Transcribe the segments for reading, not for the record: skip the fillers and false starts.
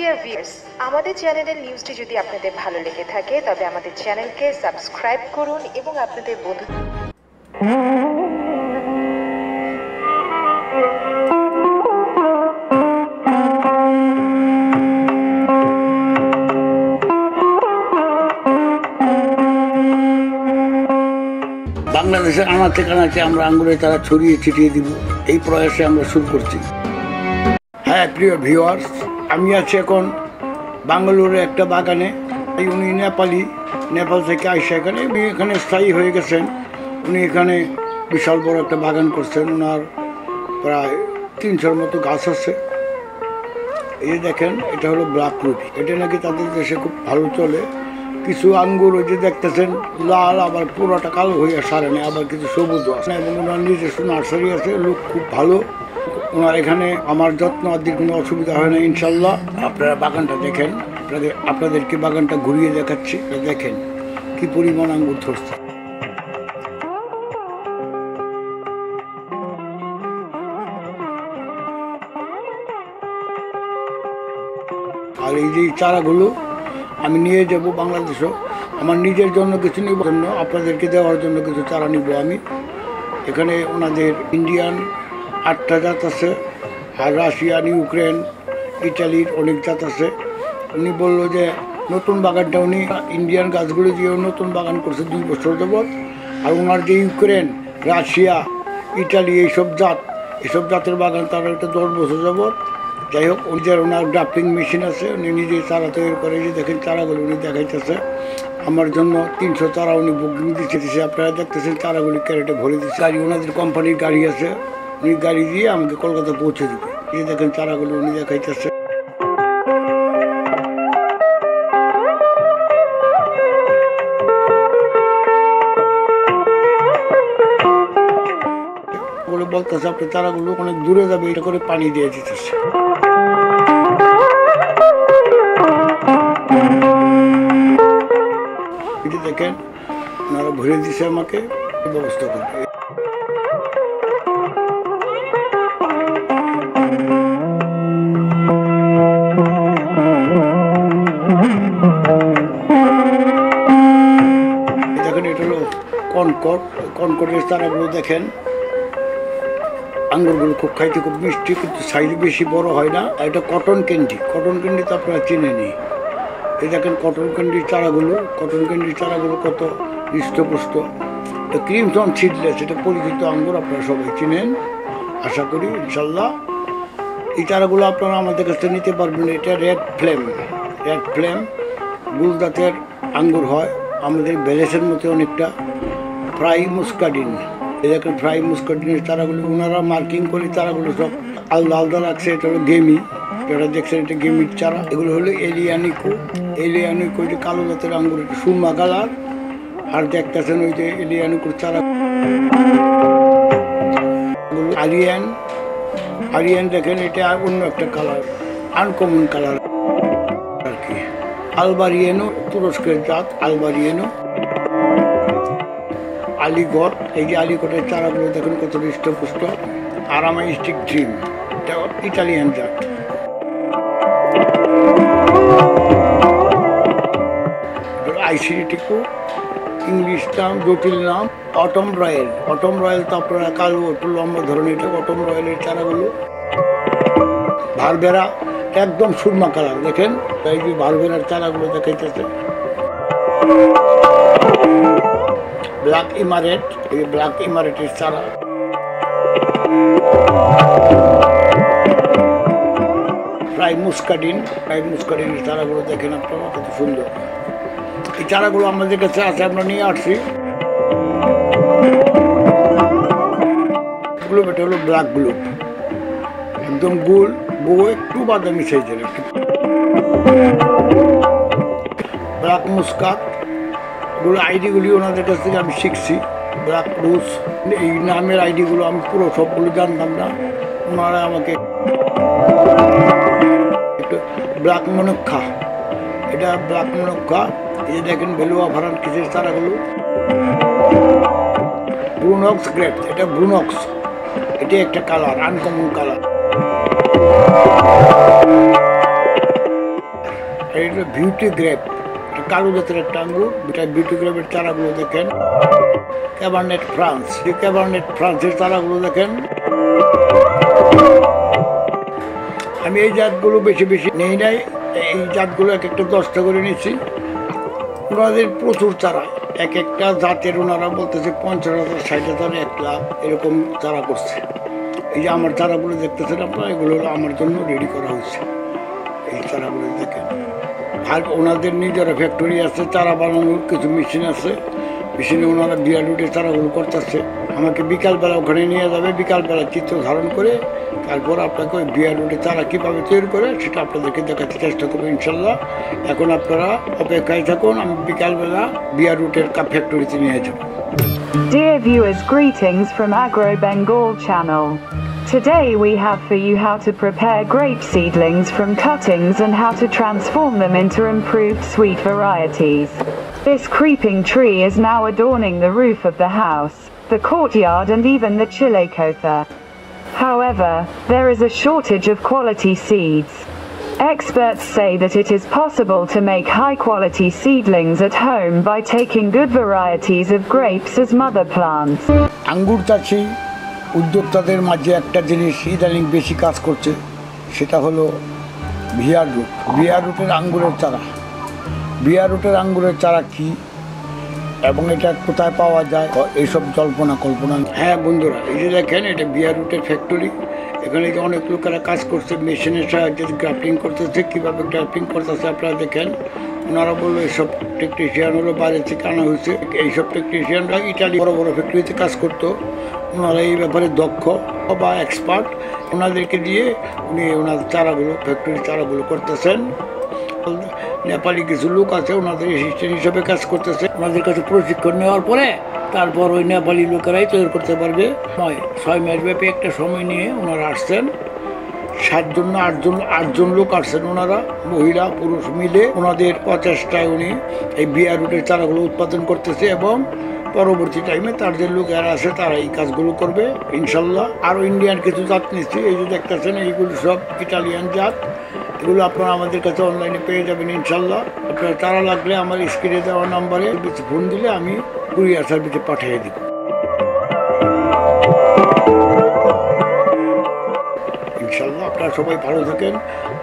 Dear viewers, আমাদের চ্যানেলের নিউজটি যদি আপনাদের ভালো লেগে থাকে তবে আমাদের চ্যানেলকে সাবস্ক্রাইব করুন এবং আপনাদের বন্ধু বাংলাদেশের আনাচে কানাচে আমরা আঙ্গুরের চারা ছড়িয়ে ছিটিয়ে দিব, এই প্রয়াসে আমরা শুরু করছি। হ্যাঁ প্রিয় ভিউয়ার্স, আমি আছি এখন বাঙ্গালোরের একটা বাগানে। উনি নেপাল থেকে আইসা এখানে স্থায়ী হয়ে গেছেন। উনি এখানে বিশাল বড় একটা বাগান করছেন। ওনার প্রায় 300-র মতো গাছ আছে। এই দেখেন, এটা হলো ব্ল্যাক রুবি। এটা নাকি তাদের দেশে খুব ভালো চলে। কিছু আঙ্গুর ওই যে দেখতেছেন লাল, আবার পুরোটা কালো হইয়া সারে নেই, আবার কিছু সবুজ আছে। এবং ওনার নিজস্ব নার্সারি আছে, লোক খুব ভালো। ওনার এখানে আমার যত্ন আদির কোনো অসুবিধা হয় না ইনশাল্লাহ। আপনারা বাগানটা দেখেন, আপনাদেরকে বাগানটা ঘুরিয়ে দেখাচ্ছি। দেখেন কি পরিমাণ আঙ্গুর ধরছে। আর এই যে চারাগুলো আমি নিয়ে যাব বাংলাদেশও। আমার নিজের জন্য কিছু নিব, জন্য আপনাদেরকে দেওয়ার জন্য কিছু চারা নিব আমি। এখানে ওনাদের ইন্ডিয়ান 8টা জাত আছে, আর রাশিয়ান, ইউক্রেন, ইটালির অনেক জাত আছে। উনি বললো যে নতুন বাগানটা উনি ইন্ডিয়ান গাছগুলো দিয়ে নতুন বাগান করছে 2 বছর যাবৎ। আর ওনার যে ইউক্রেন, রাশিয়া, ইটালি এসব জাতের বাগান তার একটা 10 বছর যাবৎ। যাই হোক, ওনার গ্রাফটিং মেশিন আছে, উনি নিজেই চারা তৈরি করে। যে দেখেন চারাগুলো উনি দেখাইতেছে। আমার জন্য 300 চারা উনি বুকিং দিচ্ছে। আপনারা দেখতেছেন চারাগুলি ক্যারেটে ভরে দিচ্ছে। গাড়ি, ওনাদের কোম্পানির গাড়ি আছে, উনি গাড়ি দিয়ে আমাকে কলকাতা পৌঁছে দেবে। এই দেখেন চারাগুলো উনি দেখাইতেছে। বলতেছে আপনার চারাগুলো অনেক দূরে যাবে, এটা করে পানি দিয়ে দিতেছে। দেখেন ওনারা ভরে দিছে, আমাকে ব্যবস্থা করবে। দেখেন এটা হলো কনকটের চারাগুলো। দেখেন আঙ্গুরগুলো খুব খাইতে খুব মিষ্টি, কিন্তু সাইজ বেশি বড় হয় না। এটা কটন ক্যান্ডি তো আপনারা চিনেনি। এই দেখেন কটন ক্যান্ডির চারাগুলো কত হৃষ্টপুষ্ট। এটা ক্রিমসন সিডলেস, এটা পরিচিত আঙ্গুর, আপনারা সবাই চিনেন আশা করি ইনশাল্লাহ। এই চারাগুলো আপনারা আমাদের কাছে নিতে পারবেন। এটা রেড ফ্লেম গুলজাতের আঙ্গুর হয়, আমাদের বেলেসের মতো অনেকটা। ফ্রাই মুস্কাডিন, এই দেখেন ফ্রাই মুস্কাডিনের চারাগুলো ওনারা মার্কিং করে চারাগুলো সব আলাদা রাখছে। এটা হলো গেমি, যেটা দেখছেন এটা গেমির চারা। এগুলো হলো এলিয়ানিকো, যে কালো জাতের আঙ্গুর, এটা সুরমা কালার। আর দেখতেছেন ওই যে এলিয়ানিকোর চারা। আরিয়ান দেখেন, এটা অন্য একটা কালার, আনকমন কালার আর কি। আলবারিয়েনো, তুরস্কের জাত আলবারিয়েনো। আলিগড়, এই যে আলিগড়ের চারাগুলো দেখেন কত হৃষ্টপুষ্ট। আরামাইস্টিক ড্রিম, এটা ইটালিয়ান জাত। আইসিটিকু, ইংলিশ নাম, জটিল নাম। অটম রয়্যাল তো আপনারা কালো একটু লম্বা ধরনের, এটা অটম রয়্যালের চারাগুলো। ভারবেরা একদম সুরমা কালার, দেখেন এই যে ভারবেরার চারাগুলো দেখাইতেছে। ব্ল্যাক ইমারেট, এই ব্ল্যাক ইমারেটের চারা। ফ্রাই মুস্কাডিনের চারাগুলো দেখেন আপনারা কত সুন্দর। এই চারাগুলো আমাদের কাছে আছে, আমরা নিয়ে আসছি। এটা হলো ব্ল্যাক গ্লোব, একদম গোল, একটু বাদামি সাইজের। ব্ল্যাক মুস্কাট, এগুলো আইডিগুলি ওনাদের কাছ থেকে আমি শিখছি। ব্ল্যাক রোজ, এই নামের আইডিগুলো আমি পুরো সবগুলো জানতাম না। ওনারা আমাকে ব্ল্যাক মনোক্ষা, এটা ব্ল্যাক মনোক্ষা। এই দেখেন বেলুয়া ভারান কিসের চারাগুলো। ব্রুনক্স গ্রেপস, এটা ব্রুনক্স, এটা একটা কালার, আনকমন কালার। এটা বিউটি গ্রেপ, কালো জাতের একটা আঙ্গুর। এটা বিউটি গ্রেপের চারাগুলো দেখেন। ক্যাবারনেট ফ্রান্স, এই ক্যাবারনেট ফ্রান্সের চারাগুলো দেখেন। আমি এই জাতগুলো বেশি বেশি নেই নাই, এই জাতগুলো এক একটা 10টা করে নিচ্ছি। ওনাদের প্রচুর চারা, এক একটা জাতের ওনারা বলতেছে 50,000, 60,000, 1 লাখ এরকম চারা করছে। এই যে আমার চারাগুলো দেখতেছেন আপনারা, এগুলো আমার জন্য রেডি করা হয়েছে। এই চারাগুলো দেখেন। আর ওনাদের নিজের ফ্যাক্টরি আছে, চারা বানানোর কিছু মেশিন আছে। মেশিনে ওনারা বিয়ার রুটের চারাগুলো করতেছে। আমাকে বিকালবেলা ওখানে নিয়ে যাবে, বিকালবেলা চিত্র ধারণ করে তারপর আপনাকে ওই বিয়ার রুটের চারা কীভাবে তৈরি করে সেটা আপনাদেরকে দেখাতে চেষ্টা করবো ইনশাল্লাহ। এখন আপনারা অপেক্ষায় থাকুন, আমি বিকালবেলা বিয়ার রুটের ফ্যাক্টরিতে নিয়ে যাব। Dear viewers, greetings from Agro Bengal channel. Today we have for you how to prepare grape seedlings from cuttings and how to transform them into improved sweet varieties. This creeping tree is now adorning the roof of the house, the courtyard and even the chile kotha. However, there is a shortage of quality seeds. Experts say that it is possible to make high-quality seedlings at home by taking good varieties of grapes as mother plants. আঙ্গুর চাষি উদ্যোক্তাদের মাঝে একটা জিনিস ইদানিং বেশি কাজ করছে, সেটা হলো বিয়ার রুট। বিয়ার রুটের আঙ্গুরের চারা। বিয়ার রুটের আঙ্গুরের চারা কি এবং এটা কোথায় পাওয়া যায় এইসব জল্পনা কল্পনা। হ্যাঁ বন্ধুরা, এই যে দেখেন এটা বিয়ার রুটের ফ্যাক্টরি। এখানে যে অনেক লোকেরা কাজ করছে, মেশিনের সাহায্যে গ্রাফটিং করতেছে। কীভাবে গ্রাফটিং করতেছে আপনারা দেখেন। ওনারা বললো এইসব টেকনিশিয়ান হলো বাইরে থেকে আনা হয়েছে। এইসব টেকনিশিয়ানরা ইটালি বড় বড় ফ্যাক্টরিতে কাজ করতো। ওনারা এই ব্যাপারে দক্ষ বা এক্সপার্ট। ওনাদেরকে দিয়ে উনি ওনার চারাগুলো, ফ্যাক্টরির চারাগুলো করতেছেন। নেপালি কিছু লোক আছে, ওনাদের অ্যাসিস্ট্যান্ট হিসেবে কাজ করতেছে। ওনাদের কাছে প্রশিক্ষণ নেওয়ার পরে তারপর ওই নেপালি লোকেরাই তৈরি করতে পারবে। 6 মাস ব্যাপী একটা সময় নিয়ে ওনারা আসছেন। 7জন না 8জন লোক আসছেন ওনারা, মহিলা পুরুষ মিলে। ওনাদের প্রচেষ্টায় উনি এই বিয়ার রুটের চারাগুলো উৎপাদন করতেছে এবং পরবর্তী টাইমে তার যে লোকেরা আছে তারা এই কাজগুলো করবে ইনশাল্লাহ। আরও ইন্ডিয়ান কিছু জাত নিচ্ছি, এই যে দেখতেছেন এইগুলো সব ইটালিয়ান জাত। এগুলো আপনারা আমাদের কাছে অনলাইনে পেয়ে যাবেন ইনশাল্লাহ। আপনারা চারা লাগলে আমার স্ক্রিনে দেওয়া নাম্বারে ফোন দিলে আমি কুরিয়ার সার্ভিসে পাঠিয়ে দিব ইনশাল্লাহ। আপনারা সবাই ভালো থাকেন।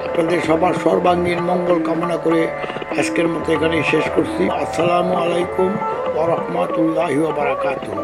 আপনাদের সবার সর্বাঙ্গীন মঙ্গল কামনা করে আজকের মতো এখানেই শেষ করছি। আসসালামু আলাইকুম ওয়া রাহমাতুল্লাহি ওয়া বারাকাতুহু।